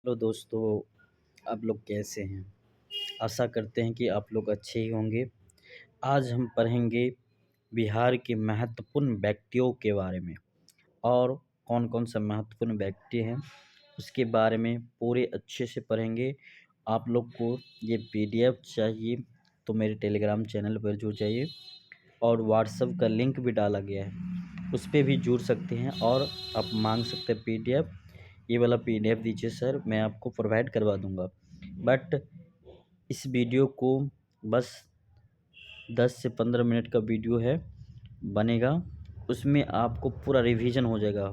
Hello दोस्तों, आप लोग कैसे हैं? आशा करते हैं कि आप लोग अच्छे ही होंगे। आज हम पढ़ेंगे बिहार के महत्वपूर्ण व्यक्तियों के बारे में और कौन-कौन सा महत्वपूर्ण व्यक्ति हैं, उसके बारे में पूरे अच्छे से पढ़ेंगे। आप लोग को ये पीडीएफ चाहिए तो मेरे टेलीग्राम चैनल पर जुड़ जाइए और व्हाट्सएप का लिंक भी डाला गया है, उस पे भी जुड़ सकते हैं और आप मांग सकते हैं पीडीएफ। ये वाला पीडीएफ दीजिए सर, मैं आपको प्रोवाइड करवा दूंगा। बट इस वीडियो को बस 10 से 15 मिनट का वीडियो है बनेगा, उसमें आपको पूरा रिवीजन हो जाएगा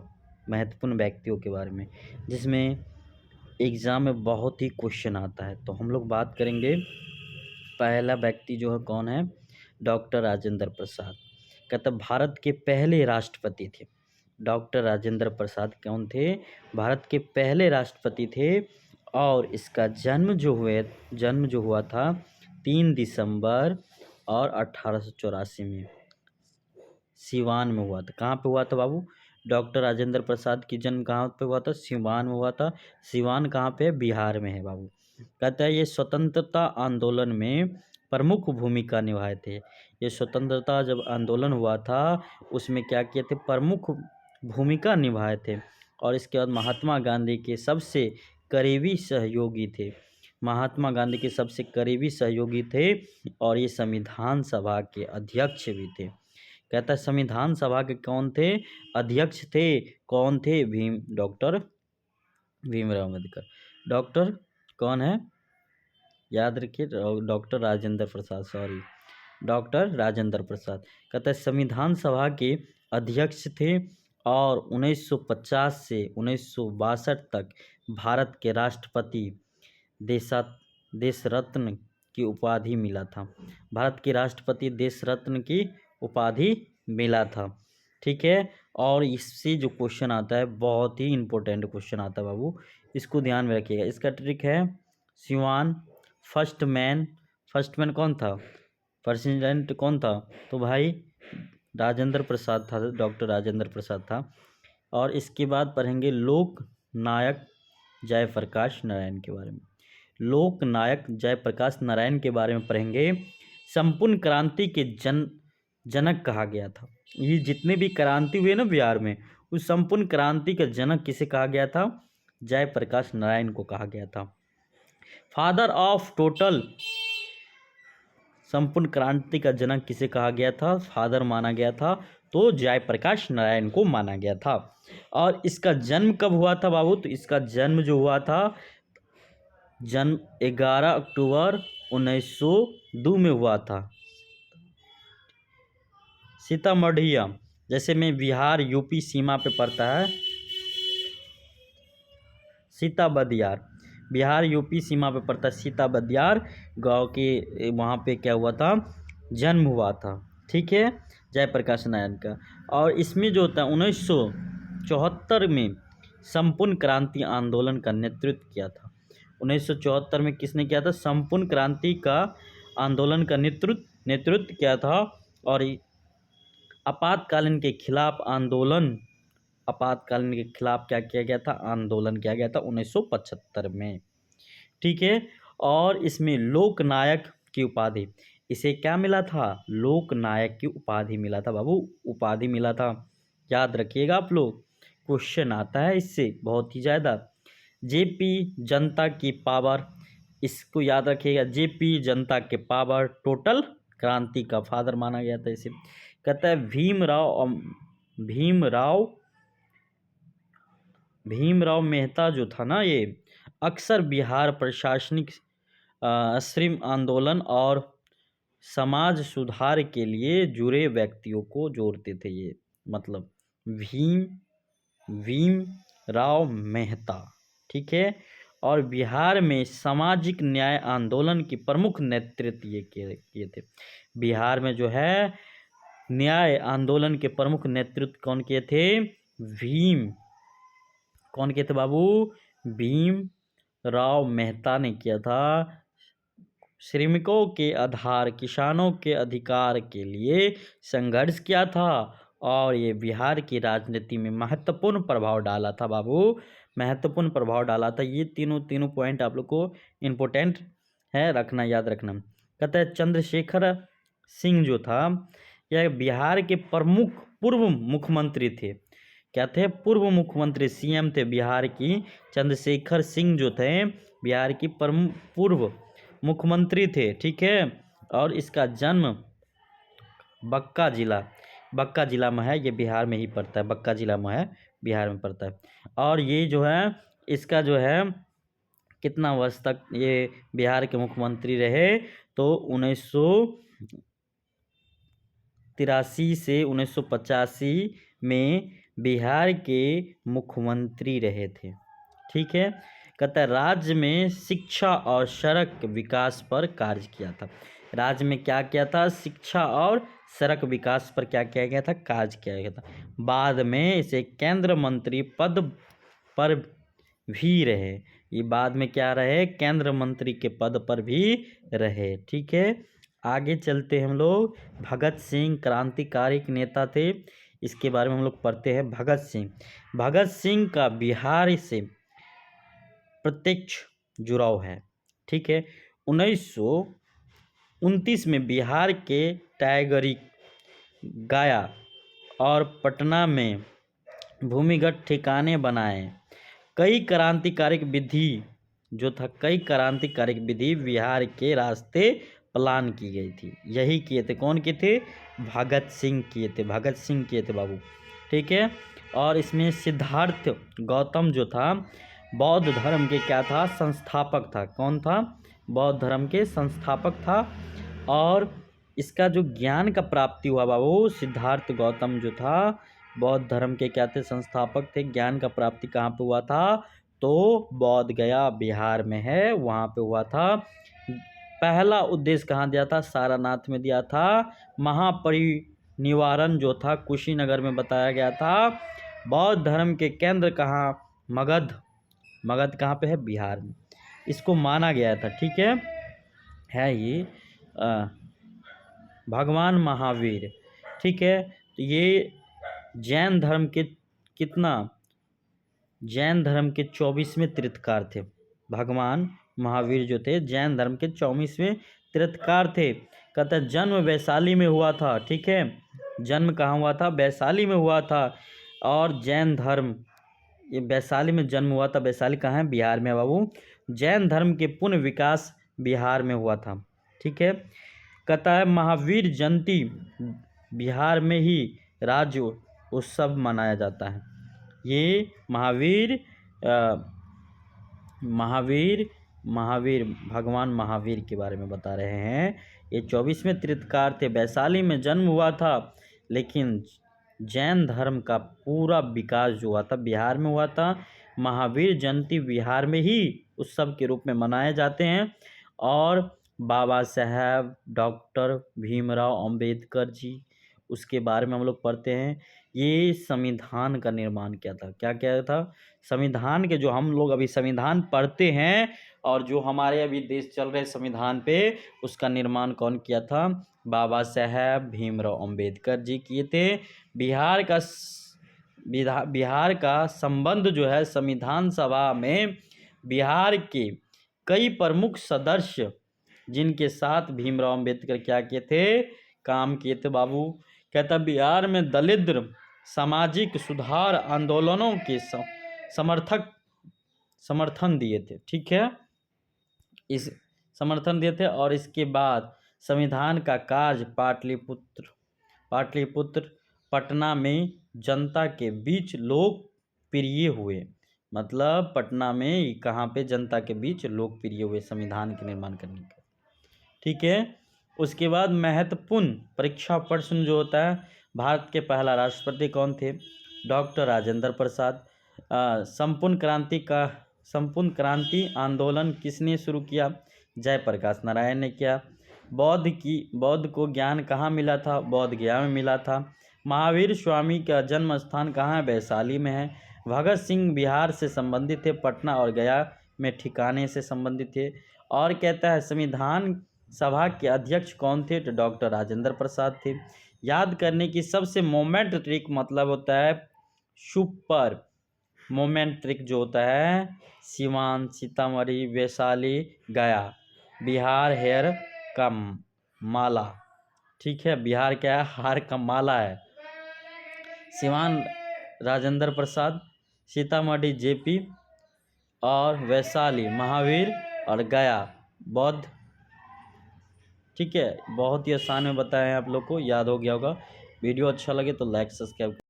महत्वपूर्ण व्यक्तियों के बारे में, जिसमें एग्ज़ाम में बहुत ही क्वेश्चन आता है। तो हम लोग बात करेंगे, पहला व्यक्ति जो है कौन है? डॉक्टर राजेंद्र प्रसाद। कहता भारत के पहले राष्ट्रपति थे। डॉक्टर राजेंद्र प्रसाद कौन थे? भारत के पहले राष्ट्रपति थे और इसका जन्म जो हुआ था 3 दिसंबर और 1884 में सिवान में हुआ था। कहाँ पे हुआ था बाबू? डॉक्टर राजेंद्र प्रसाद की जन्म कहाँ पे हुआ था? सिवान में हुआ था। सिवान कहाँ पे है? बिहार में है बाबू। कहता है ये स्वतंत्रता आंदोलन में प्रमुख भूमिका निभाए थे। ये स्वतंत्रता जब आंदोलन हुआ था उसमें क्या किए थे? प्रमुख भूमिका निभाए थे। और इसके बाद महात्मा गांधी के सबसे करीबी सहयोगी थे। महात्मा गांधी के सबसे करीबी सहयोगी थे और ये संविधान सभा के अध्यक्ष भी थे। कहता है संविधान सभा के कौन थे? अध्यक्ष थे। कौन थे? डॉक्टर भीमराव अम्बेडकर। डॉक्टर कौन है? याद रखिए, doctor Rajendra Prasad, sorry, doctor Rajendra Prasad. कहता है संविधान सभा के अध्यक्ष थे और 1950 से 1962 तक भारत के राष्ट्रपति देशा देश रत्न की उपाधि मिला था। भारत के राष्ट्रपति देश रत्न की उपाधि मिला था। ठीक है। और इससे जो क्वेश्चन आता है बहुत ही इंपॉर्टेंट क्वेश्चन आता है बाबू, इसको ध्यान में रखिएगा। इसका ट्रिक है सिवान फर्स्ट मैन कौन था? प्रेसिडेंट कौन था? तो भाई राजेंद्र प्रसाद था, डॉक्टर राजेंद्र प्रसाद था। और इसके बाद पढ़ेंगे लोक नायक जयप्रकाश नारायण के बारे में। लोक नायक जयप्रकाश नारायण के बारे में पढ़ेंगे। संपूर्ण क्रांति के जनक कहा गया था। ये जितने भी क्रांति हुए ना बिहार में, उस संपूर्ण क्रांति का जनक किसे कहा गया था? जयप्रकाश नारायण को कहा गया था। फादर ऑफ टोटल, संपूर्ण क्रांति का जनक किसे कहा गया था? फादर माना गया था तो जयप्रकाश नारायण को माना गया था। और इसका जन्म कब हुआ था बाबू? तो इसका जन्म जो हुआ था, जन्म 11 अक्टूबर 1902 में हुआ था। सीतामढ़िया, जैसे में बिहार यूपी सीमा पे पड़ता है, सीता बदियार, बिहार यूपी सीमा पे पड़ता है सीता बदियार गाँव के, वहाँ पे क्या हुआ था? जन्म हुआ था। ठीक है, जयप्रकाश नारायण का। और इसमें जो होता है 1974 में संपूर्ण क्रांति आंदोलन का नेतृत्व किया था। 1974 में किसने किया था? संपूर्ण क्रांति का आंदोलन का नेतृत्व किया था। और आपातकालीन के खिलाफ क्या किया गया था? आंदोलन किया गया था 1975 में। ठीक है। और इसमें लोकनायक की उपाधि, इसे क्या मिला था? लोकनायक की उपाधि मिला था बाबू, उपाधि मिला था। याद रखिएगा आप लोग, क्वेश्चन आता है इससे बहुत ही ज़्यादा। जेपी जनता की पावर, इसको याद रखिएगा, जेपी जनता के पावर टोटल क्रांति का फादर माना गया था इसे। कहता है भीमराव मेहता जो था ना, ये अक्सर बिहार प्रशासनिक श्रम आंदोलन और समाज सुधार के लिए जुड़े व्यक्तियों को जोड़ते थे। ये मतलब भीम राव मेहता। ठीक है। और बिहार में सामाजिक न्याय आंदोलन की प्रमुख नेतृत्व ये किए थे। बिहार में जो है न्याय आंदोलन के प्रमुख नेतृत्व कौन किए थे? कौन किए थे बाबू? भीम राव मेहता ने किया था। श्रमिकों के आधार, किसानों के अधिकार के लिए संघर्ष किया था और ये बिहार की राजनीति में महत्वपूर्ण प्रभाव डाला था बाबू, महत्वपूर्ण प्रभाव डाला था। ये तीनों पॉइंट आप लोग को इम्पोर्टेंट है, रखना, याद रखना। कहता है चंद्रशेखर सिंह जो था यह बिहार के प्रमुख पूर्व मुख्यमंत्री थे। क्या थे? पूर्व मुख्यमंत्री, सीएम थे बिहार की। चंद्रशेखर सिंह जो थे बिहार की पूर्व मुख्यमंत्री थे, ठीक है। और इसका जन्म बक्का जिला में है, ये बिहार में ही पड़ता है, बक्का जिला में है, बिहार में पड़ता है। और ये जो है इसका जो है कितना वर्ष तक ये बिहार के मुख्यमंत्री रहे? तो 1983 से 1985 में बिहार के मुख्यमंत्री रहे थे, ठीक है। कहता है राज्य में शिक्षा और सड़क विकास पर कार्य किया था। राज्य में क्या किया था? शिक्षा और सड़क विकास पर क्या किया गया था? कार्य किया गया था। बाद में इसे केंद्र मंत्री पद पर भी रहे। ये बाद में क्या रहे? केंद्र मंत्री के पद पर भी रहे, ठीक है। आगे चलते हम लोग। भगत सिंह क्रांतिकारी नेता थे, इसके बारे में हम लोग पढ़ते हैं। भगत सिंह का बिहार से प्रत्यक्ष जुड़ाव है, ठीक है। 1929 में बिहार के टाइगरी, गया और पटना में भूमिगत ठिकाने बनाए। कई क्रांतिकारी विधि बिहार के रास्ते प्लान की गई थी। यही किए थे, कौन किए थे? भगत सिंह किए थे, बाबू, ठीक है। और इसमें सिद्धार्थ गौतम जो था बौद्ध धर्म के क्या था? संस्थापक था। कौन था? बौद्ध धर्म के संस्थापक था। और इसका जो ज्ञान का प्राप्ति हुआ बाबू, सिद्धार्थ गौतम जो था बौद्ध धर्म के क्या थे? संस्थापक थे। ज्ञान का प्राप्ति कहाँ पे हुआ था? तो बोध गया बिहार में है, वहाँ पे हुआ था। पहला उद्देश्य कहाँ दिया था? सारनाथ में दिया था। महापरिनिर्वाण जो था कुशीनगर में बताया गया था। बौद्ध धर्म के केंद्र कहाँ? मगध कहाँ पे है? बिहार में। इसको माना गया था, ठीक है ये भगवान महावीर, ठीक है। तो ये जैन धर्म के 24वें तीर्थकार थे। भगवान महावीर जो थे जैन धर्म के 24वें तीर्थकार थे। कहता जन्म वैशाली में हुआ था, ठीक है। जन्म कहाँ हुआ था? वैशाली में हुआ था। और जैन धर्म, ये वैशाली में जन्म हुआ था। वैशाली कहाँ है? बिहार में बाबू। जैन धर्म के पूर्ण विकास बिहार में हुआ था, ठीक है। कहता है महावीर जयंती बिहार में ही राज्य उत्सव मनाया जाता है। ये महावीर भगवान महावीर के बारे में बता रहे हैं। ये 24वें तीर्थकार थे। वैशाली में जन्म हुआ था, लेकिन जैन धर्म का पूरा विकास जो हुआ था बिहार में हुआ था। महावीर जयंती बिहार में ही उत्सव के रूप में मनाए जाते हैं। और बाबा साहेब डॉक्टर भीमराव अंबेडकर जी, उसके बारे में हम लोग पढ़ते हैं। ये संविधान का निर्माण किया था। क्या किया था? संविधान के, जो हम लोग अभी संविधान पढ़ते हैं और जो हमारे अभी देश चल रहे संविधान पे, उसका निर्माण कौन किया था? बाबा साहेब भीमराव अंबेडकर जी किए थे। बिहार का संबंध जो है संविधान सभा में बिहार के कई प्रमुख सदस्य, जिनके साथ भीमराव अंबेडकर क्या किए थे? काम किए थे बाबू। कहता बिहार में दलित सामाजिक सुधार आंदोलनों के समर्थन दिए थे, ठीक है। इस समर्थन दिए थे। और इसके बाद संविधान का कार्य पाटलिपुत्र पटना में जनता के बीच लोकप्रिय हुए। मतलब पटना में कहाँ पे जनता के बीच लोकप्रिय हुए संविधान के निर्माण करने के, ठीक है। उसके बाद महत्वपूर्ण परीक्षा प्रश्न जो होता है, भारत के पहला राष्ट्रपति कौन थे? डॉक्टर राजेंद्र प्रसाद। संपूर्ण क्रांति आंदोलन किसने शुरू किया? जयप्रकाश नारायण ने किया। बौद्ध को ज्ञान कहाँ मिला था? बोध गया में मिला था। महावीर स्वामी का जन्म स्थान कहाँ है? वैशाली में है। भगत सिंह बिहार से संबंधित थे, पटना और गया में ठिकाने से संबंधित थे। और कहता है संविधान सभा के अध्यक्ष कौन थे? तो डॉक्टर राजेंद्र प्रसाद थे। याद करने की सबसे मोमेंट ट्रिक मतलब होता है सुपर मोमेंट ट्रिक जो होता है सिवान, सीतामढ़ी, वैशाली, गया। बिहार हेयर का माला, ठीक है, बिहार क्या है, हार का माला है। सिवान राजेंद्र प्रसाद, सीतामढ़ी जेपी, और वैशाली महावीर, और गया बौद्ध। ठीक है, बहुत ही आसान में बताया है, आप लोग को याद हो गया होगा। वीडियो अच्छा लगे तो लाइक सब्सक्राइब।